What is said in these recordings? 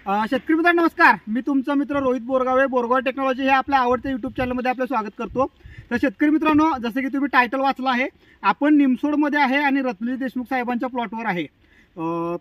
शेतकरी मित्रांनो नमस्कार. मी तुमचा मित्र रोहित बोरगावे. बोरगाव टेक्नॉलॉजी हे आपल्या आवडत्या यूट्यूब चॅनलमध्ये आपलं स्वागत करतो. तर शेतकरी मित्रांनो, जसं की तुम्ही टायटल वाचला आहे, आपण निमसोडमध्ये आहे आणि रत्नजी देशमुख साहेबांच्या प्लॉटवर आहे.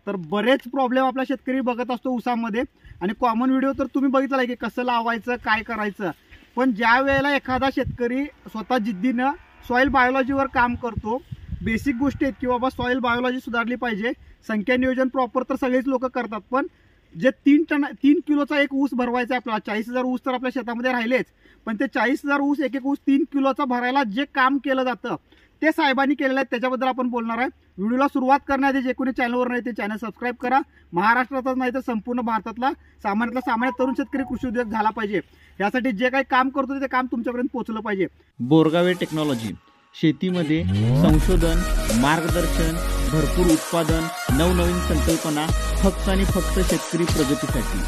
तर बरेच प्रॉब्लेम आपला शेतकरी बघत असतो ऊसामध्ये, आणि कॉमन व्हिडिओ तर तुम्ही बघितला आहे की कसं लावायचं, काय करायचं. पण ज्या वेळेला एखादा शेतकरी स्वतः जिद्दीनं सॉईल बायोलॉजीवर काम करतो, बेसिक गोष्टी आहेत की बाबा सॉईल बायोलॉजी सुधारली पाहिजे, संख्या नियोजन प्रॉपर तर सगळेच लोक करतात, पण जे 3 किलोचा एक ऊस भरवायचा आहे आपल्याला, 40,000 ऊस तर आपल्या शेतामध्ये राहिलेच, पण ते 40,000 ऊस एक ऊस 3 किलोचा भरायला जे काम केलं जातं ते साहेबांनी केलेलं आहे. त्याच्याबद्दल आपण बोलणार आहे. व्हिडिओला सुरुवात करण्याआधी जे कोणी चॅनलवर नाही ते चॅनल सबस्क्राईब करा. महाराष्ट्रातच नाही तर संपूर्ण भारतातला सामान्य तरुण शेतकरी कृषी उद्योग झाला पाहिजे, यासाठी जे काही काम करतो ते काम तुमच्यापर्यंत पोहोचलं पाहिजे. बोरगावे टेक्नॉलॉजी शेतीमध्ये संशोधन, मार्गदर्शन, भरपूर उत्पादन, नवनवीन संकल्पना, फक्त आणि फक्त शेतकरी प्रगतीसाठी.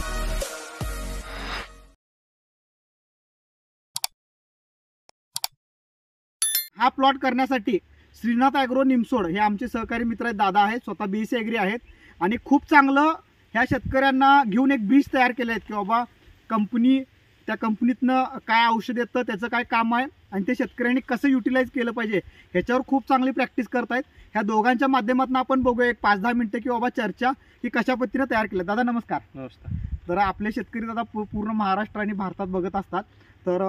हा प्लॉट करण्यासाठी श्रीनाथ ॲग्रो निमसोड हे आमचे सहकारी मित्र आहेत, दादा आहेत, स्वतः BSc ॲग्री आहेत, आणि खूप चांगलं ह्या शेतकऱ्यांना घेऊन एक बीज तयार केले आहेत की बाबा त्या कंपनीतनं काय औषध येतं, त्याचं काय काम आहे, आणि ते शेतकऱ्यांनी कसं युटिलाइज केलं पाहिजे ह्याच्यावर खूप चांगली प्रॅक्टिस करतायत. ह्या दोघांच्या माध्यमातून आपण बघूया एक 5-10 मिनिटं की बाबा चर्चा ही कशा पद्धतीनं तयार केलं. दादा नमस्कार. नमस्कार. तर आपले शेतकरी दादा पूर्ण महाराष्ट्र आणि भारतात बघत असतात. तर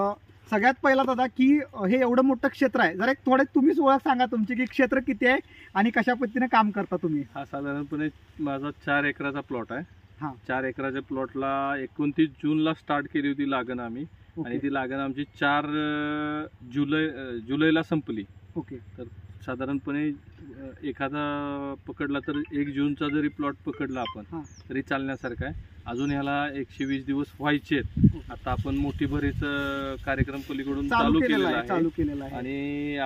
सगळ्यात पहिला दादा की हे एवढं मोठं क्षेत्र आहे, जरा एक थोडे तुम्हीच ओळख सांगा तुमची की क्षेत्र किती आहे आणि कशा पद्धतीने काम करता तुम्ही. हा साधारणपणे माझा 4 एकराचा प्लॉट आहे. हा 4 एकराच्या प्लॉटला 29 जूनला स्टार्ट केली होती लागण आम्ही, आणि ती लागण आमची 4 जुलैला संपली. ओके. तर साधारणपणे एखादा पकडला तर 1 जूनचा जरी प्लॉट पकडला आपण तरी चालण्यासारखा आहे. अजून ह्याला 120 दिवस व्हायचे आहेत. आता आपण मोठी भरीचं कार्यक्रम पलीकडून चालू केलेला आहे, आणि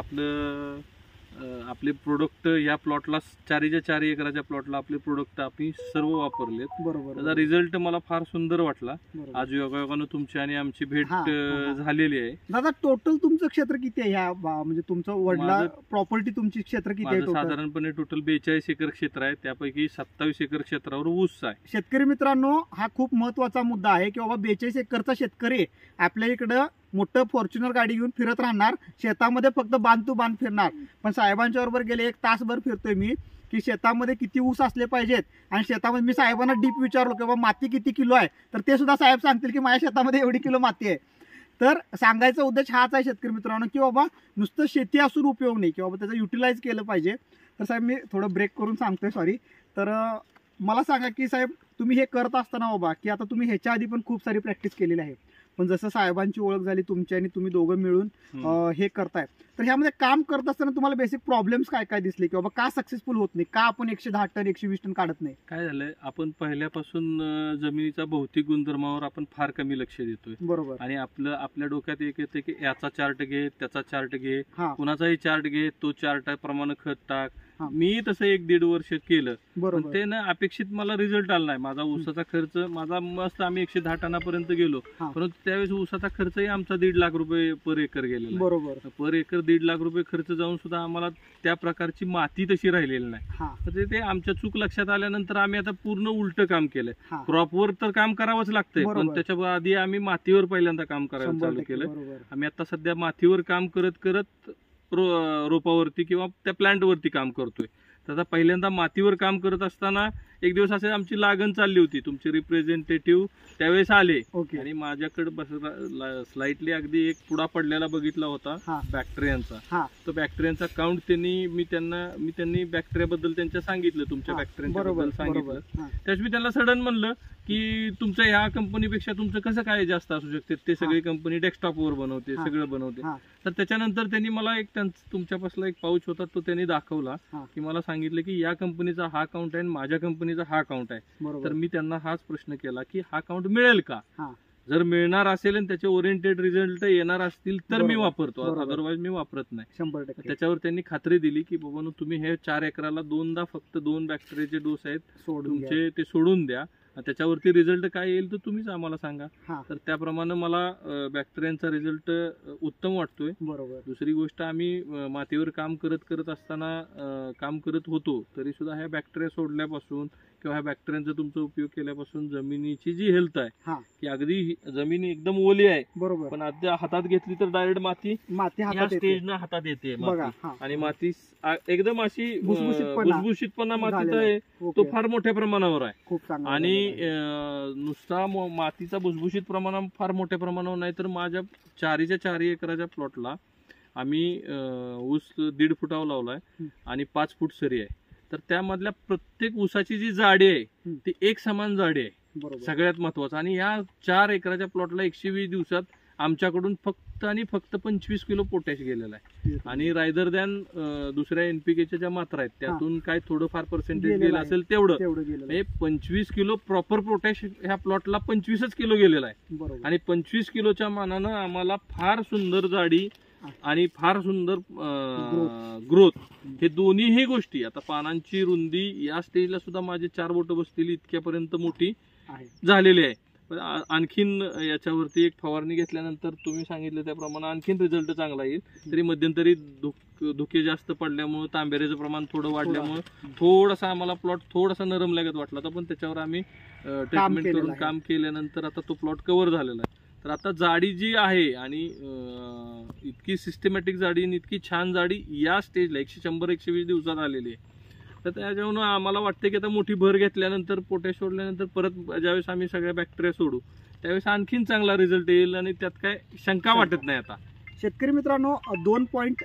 आपले प्रोडक्ट या प्लॉटला 4 एकराच्या प्लॉटला आपले प्रोडक्ट आम्ही सर्व वापरलेत. बरोबर. त्याचा रिझल्ट मला फार सुंदर वाटला. आज योगायोगानं तुमची आणि आमची भेट झालेली आहे. दादा टोटल तुमचं क्षेत्र किती आहे, ह्या म्हणजे तुमचं वडला प्रॉपर्टी तुमची क्षेत्र किती आहे? साधारणपणे टोटल 42 एकर क्षेत्र आहे, त्यापैकी 27 एकर क्षेत्रावर ऊस आहे. शेतकरी मित्रांनो, हा खूप महत्वाचा मुद्दा आहे की बाबा 42 एकरचा शेतकरी आपल्या इकडं मोठं फॉर्च्युनर गाडी घेऊन फिरत राहणार, शेतामध्ये फक्त बांध टू बांध फिरणार. पण साहेबांच्या बरोबर गेले 1 तासभर फिरतोय मी की शेतामध्ये किती ऊस असले पाहिजेत, आणि शेतामध्ये मी साहेबांना डीप विचारलो की बाबा माती किती किलो आहे, तर ते सुद्धा साहेब सांगतील की माझ्या शेतामध्ये एवढी किलो माती आहे. तर सांगायचा उद्देश हाच आहे शेतकरी मित्रांनो की बाबा नुसतं शेती असून उपयोग नाही, की बाबा त्याचं युटिलाइज केलं पाहिजे. तर साहेब मी थोडं ब्रेक करून सांगतोय, सॉरी. तर मला सांगा की साहेब तुम्ही हे करत असताना बाबा की आता तुम्ही ह्याच्या आधी पण खूप सारी प्रॅक्टिस केलेली आहे, पण जसं साहेबांची ओळख झाली तुमची आणि तुम्ही दोघं मिळून हे करताय, तर ह्यामध्ये काम करत असताना तुम्हाला बेसिक प्रॉब्लेम्स काय काय दिसले की बाबा का सक्सेसफुल होत नाही, का आपण 110 टन 120 टन काढत नाही? काय झालंय, आपण पहिल्यापासून जमिनीचा भौतिक गुणधर्मावर आपण फार कमी लक्ष देतोय. बरोबर. आणि आपल्या डोक्यात एक येते की याचा चार्ट घे, त्याचा चार्ट घे, कुणाचाही चार्ट घे, तो चार्ट प्रमाणे खत टाक. मी तसं 1-1.5 वर्ष केलं, पण ते ना अपेक्षित मला रिझल्ट आला नाही. माझा ऊसाचा खर्च माझा मस्त आम्ही 110 टनापर्यंत गेलो, परंतु त्यावेळेस ऊसाचा खर्चही आमचा 1.5 लाख रुपये पर एकर गेलेला. बरोबर. पर एकर 1.5 लाख रुपये खर्च जाऊन सुद्धा आम्हाला त्या प्रकारची माती तशी राहिलेली नाही. तर ते आमच्या चूक लक्षात आल्यानंतर आम्ही आता पूर्ण उलट काम केलंय. क्रॉपवर तर काम करावंच लागतंय, पण त्याच्या आधी आम्ही मातीवर पहिल्यांदा काम करायला चालू केलं. आम्ही आता सध्या मातीवर काम करत करत रोपावरती किंवा त्या प्लांटवरती काम करतोय. तर आता पहिल्यांदा मातीवर काम करत असताना एक दिवस असे आमची लागण चालली होती, तुमचे रिप्रेझेंटेटिव्ह त्यावेळेस आले, आणि माझ्याकडे स्लाइटली अगदी एक पुडा पडलेला बघितला होता बॅक्टेरियांचा. तो बॅक्टेरियांचा काउंट त्यांनी बॅक्टेरियाबद्दल त्यांच्या सांगितलं, तुमच्या बॅक्टेरियांबद्दल सांगितलं. त्याच मी त्यांना सडन म्हणलं की तुमच्या ह्या कंपनीपेक्षा तुमचं कसं काय जास्त असू शकते, ते सगळी कंपनी डेस्कटॉपवर बनवते, सगळं बनवते. तर त्याच्यानंतर त्यांनी मला तुमच्यापासला एक पाऊच होता तो त्यांनी दाखवला, की मला सांगितलं की या कंपनीचा हा काउंट आहे आणि माझ्या कंपनीचा हा काउंट आहे. तर मी त्यांना हाच प्रश्न केला की हा काउंट मिळेल का? जर मिळणार असेल आणि त्याचे ओरिएंटेड रिझल्ट येणार असतील तर मी वापरतो, अदरवाईज मी वापरत नाही. 100%. त्याच्यावर त्यांनी खात्री दिली की बाबा तुम्ही हे 4 एकराला 2दा फक्त 2 बॅक्टेरियाचे डोस आहेत तुमचे, ते सोडून द्या. त्याच्यावरती रिझल्ट काय येईल तर तुम्हीच आम्हाला सांगा. तर त्याप्रमाणे मला बॅक्टेरियांचा रिझल्ट उत्तम वाटतोय. बरोबर. दुसरी गोष्ट, आम्ही मातीवर काम करत असताना काम करत होतो तरी सुद्धा ह्या बॅक्टेरिया सोडल्यापासून किंवा ह्या बॅक्टेरियांचा तुमचा उपयोग केल्यापासून जमिनीची जी हेल्थ आहे हा की अगदी जमीन एकदम ओली आहे, बरोबर, पण आता हातात घेतली तर डायरेक्ट माती माती या हातात येते. स्टेजनं हातात येते बघा माती. हा आणि माती एकदम अशी भुसभुशीतपणा मातीचा झालेला आहे ओके. तो फार मोठ्या प्रमाणावर आहे. खूप चांगला आणि झालेला आहे. नुसता मातीचा भुसभुशीत प्रमाण फार मोठ्या प्रमाणावर नाही तर माझ्या 4 एकराच्या प्लॉटला आम्ही ऊस 1.5 फुटावर लावलाय आणि 5 फूट सरी आहे. तर त्यामधल्या प्रत्येक ऊसाची जी जाडी आहे ती एक समान जाडी आहे, बरोबर, सगळ्यात महत्वाचं. आणि या 4 एकराच्या प्लॉटला 120 दिवसात आमच्याकडून फक्त आणि फक्त 25 किलो पोटॅश गेलेला आहे. आणि रायदर दॅन दुसऱ्या एनपीकेच्या ज्या मात्रा आहेत त्यातून काय थोडंफार पर्सेंटेज गेलेलं गेलं आहे. असेल तेवढं, तेवढं गेलेलं आहे. म्हणजे 25 किलो प्रॉपर पोटॅश ह्या प्लॉटला 25च किलो गेलेला आहे. बरोबर, आणि 25 किलोच्या मानानं आम्हाला फार सुंदर जाडी आणि फार सुंदर ग्रोथ, हे दोन्हीही गोष्टी. आता पानांची रुंदी या स्टेजला सुद्धा माझे 4 बोटं बसतील इतक्यापर्यंत मोठी आहे. झालेली आहे. पण आणखीन याच्यावरती एक फवारणी घेतल्यानंतर तुम्ही सांगितलं त्याप्रमाणे आणखीन रिझल्ट चांगला येईल. तरी मध्यंतरी धुके जास्त पडल्यामुळे तांबेऱ्याचं प्रमाण थोडं वाढल्यामुळे थोडासा आम्हाला प्लॉट थोडासा नरम लागत वाटला होता, पण त्याच्यावर आम्ही ट्रीटमेंट करून काम केल्यानंतर आता तो प्लॉट कव्हर झालेला आहे. तर आता जाडी जी आहे आणि इतकी सिस्टमॅटिक जाडी आणि इतकी छान जाडी या स्टेजला 100-120 दिवसात आलेली आहे. तर त्याच्यावरून आम्हाला वाटतं की आता मोठी भर घेतल्यानंतर पोटॅश सोडल्यानंतर परत ज्यावेळेस आम्ही सगळ्या बॅक्टेरिया सोडू त्यावेळेस आणखीन चांगला रिझल्ट येईल आणि त्यात काय शंका वाटत नाही. आता शेतकरी मित्रांनो 2 पॉईंट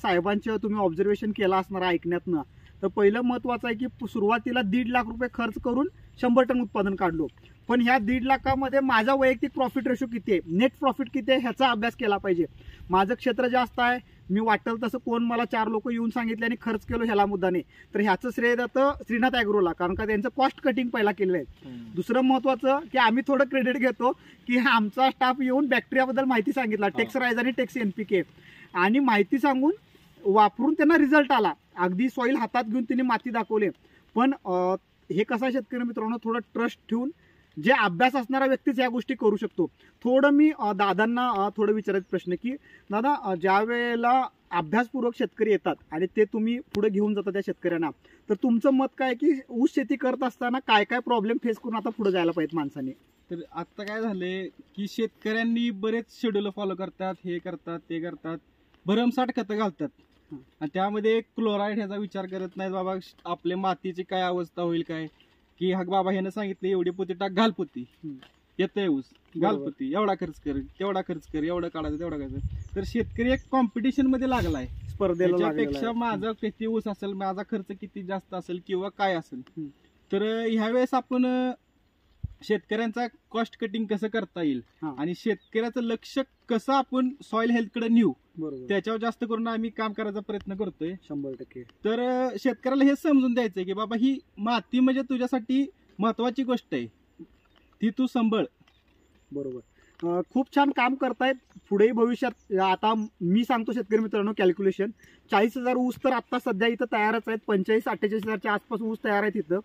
साहेबांचे तुम्ही ऑब्झर्वेशन केला असणार ऐकण्यातनं. तर पहिलं महत्वाचं आहे की सुरुवातीला 1.5 लाख रुपये खर्च करून 100 टन उत्पादन काढलो, पण ह्या 1.5 लाखामध्ये माझा वैयक्तिक प्रॉफिट रेशो किती आहे, नेट प्रॉफिट किती आहे ह्याचा अभ्यास केला पाहिजे. माझं क्षेत्र जास्त आहे, मी वाटेल तसं कोण मला 4 लोक येऊन सांगितले आणि खर्च केलो ह्याला मुद्दा नाही, तर ह्याचं श्रेय जातं श्रीनाथ ॲग्रोला, कारण का त्यांचं कॉस्ट कटिंग पहिला केलेलं आहे. दुसरं महत्वाचं की आम्ही थोडं क्रेडिट घेतो की आमचा स्टाफ येऊन बॅक्टेरियाबद्दल माहिती सांगितला, टेक्स रायझ आणि टेक्स एनपीके, आणि माहिती सांगून वापरून त्यांना रिझल्ट आला. अगदी सॉईल हातात घेऊन त्यांनी माती दाखवले. पण हे कसं शेतकरी मित्रांनो थोडं ट्रस्ट ठेवून जे अभ्यास असणारा व्यक्तीच या गोष्टी करू शकतो. थोडं मी दादांना थोडं विचारायचं प्रश्न की दादा, ज्या वेळेला अभ्यासपूर्वक शेतकरी येतात आणि ते तुम्ही पुढे घेऊन जाता त्या शेतकऱ्यांना, तर तुमचं मत काय की ऊस शेती करत असताना काय काय प्रॉब्लेम फेस करून आता पुढे जायला पाहिजे माणसाने? तर आता काय झालंय की शेतकऱ्यांनी बरेच शेड्यूल फॉलो करतात, हे करतात ते करतात, भरमसाठ खतं घालतात आणि त्यामध्ये क्लोराईड ह्याचा विचार करत नाहीत. बाबा आपल्या मातीची काय अवस्था होईल काय, की हा बाबा ह्यानं सांगितलं एवढी पोती टाक, घालपोती येतंय ऊस, घालपोती एवढा खर्च कर, तेवढा खर्च कर, एवढं काढायचं तेवढा करायचं. तर शेतकरी एक कॉम्पिटिशन मध्ये लागलाय, स्पर्धेला त्याच्यापेक्षा माझा किती ऊस असेल, माझा खर्च किती जास्त असेल किंवा काय असेल. तर ह्यावेळेस आपण शेतकऱ्यांचा कॉस्ट कटिंग कसं करता येईल आणि शेतकऱ्याचं लक्ष कसं आपण सॉइल हेल्थ कडे नेऊ, त्याच्यावर जास्त करून आम्ही काम करायचा प्रयत्न करतोय 100%. तर शेतकऱ्याला हे समजून द्यायचंय की बाबा ही माती म्हणजे तुझ्यासाठी महत्वाची गोष्ट आहे, ती तू सांभाळ. बरोबर, खूप छान काम करतायत. पुढेही भविष्यात आता मी सांगतो शेतकरी मित्रांनो कॅल्क्युलेशन, 40,000 ऊस तर आता सध्या इथं तयारच आहेत. 45-48,000च्या आसपास ऊस तयार आहेत इथं.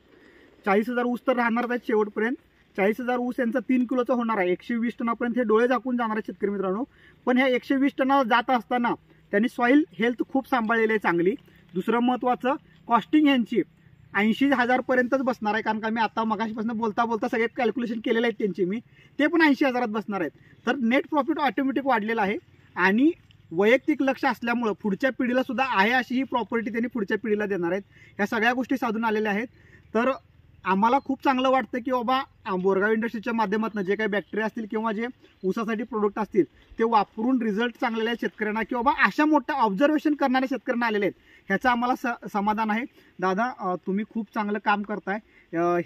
40,000 ऊस तर राहणार आहेत शेवटपर्यंत. 40,000 ऊस यांचा 3 किलोचा होणार आहे. 120 टनापर्यंत हे डोळे झाकून जाणार आहे शेतकरी मित्रांनो. पण ह्या 120 टनाला जात असताना त्यांनी सॉईल हेल्थ खूप सांभाळलेली आहे चांगली. दुसरं महत्वाचं कॉस्टिंग यांची 80,000 पर्यंतच बसणार आहे, कारण का मी आता मगाशीपासून बोलता बोलता सगळे कॅल्क्युलेशन केलेले आहेत त्यांचे मी, ते पण 80,000 बसणार आहेत. तर नेट प्रॉफिट ऑटोमॅटिक वाढलेलं आहे आणि वैयक्तिक लक्ष असल्यामुळं पुढच्या पिढीला सुद्धा आहे अशी ही प्रॉपर्टी त्यांनी पुढच्या पिढीला देणार आहेत. ह्या सगळ्या गोष्टी साधून आलेल्या आहेत. तर आम्हाला खूप चांगलं वाटतं की बाबा बोरगाव इंडस्ट्रीच्या माध्यमातून जे काही बॅक्टेरिया असतील किंवा जे ऊसासाठी प्रोडक्ट असतील ते वापरून रिझल्ट चांगलेले आहेत शेतकऱ्यांना, की बाबा अशा मोठ्या ऑब्झर्वेशन करणाऱ्या शेतकऱ्यांना आलेले आहेत, ह्याचं आम्हाला समाधान आहे. दादा, तुम्ही खूप चांगलं काम करताय.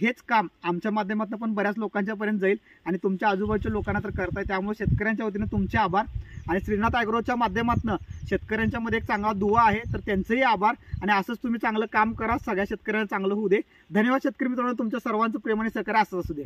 हेच काम आमच्या माध्यमातून पण बऱ्याच लोकांच्यापर्यंत जाईल आणि तुमच्या आजूबाजूच्या लोकांना तर करताय, त्यामुळे शेतकऱ्यांच्या वतीनं तुमचे आभार. आणि श्रीनाथ ॲग्रोच्या माध्यमातून शेतकऱ्यांच्या मध्ये एक चांगला दुवा आहे, तर त्यांचेही आभार. आणि असंच तुम्ही चांगलं काम करा, सगळ्या शेतकऱ्यांना चांगलं होऊ दे. धन्यवाद शेतकरी मित्रांनो, तुमच्या सर्वांचं प्रेम आणि सहकार्य असंच असू दे.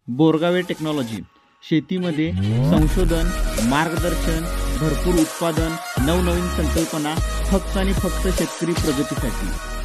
बोरगावे टेक्नॉलॉजी शेतीमध्ये संशोधन, मार्गदर्शन, भरपूर उत्पादन, नवनवीन संकल्पना फक्त आणि फक्त शेतकरी प्रगतीसाठी.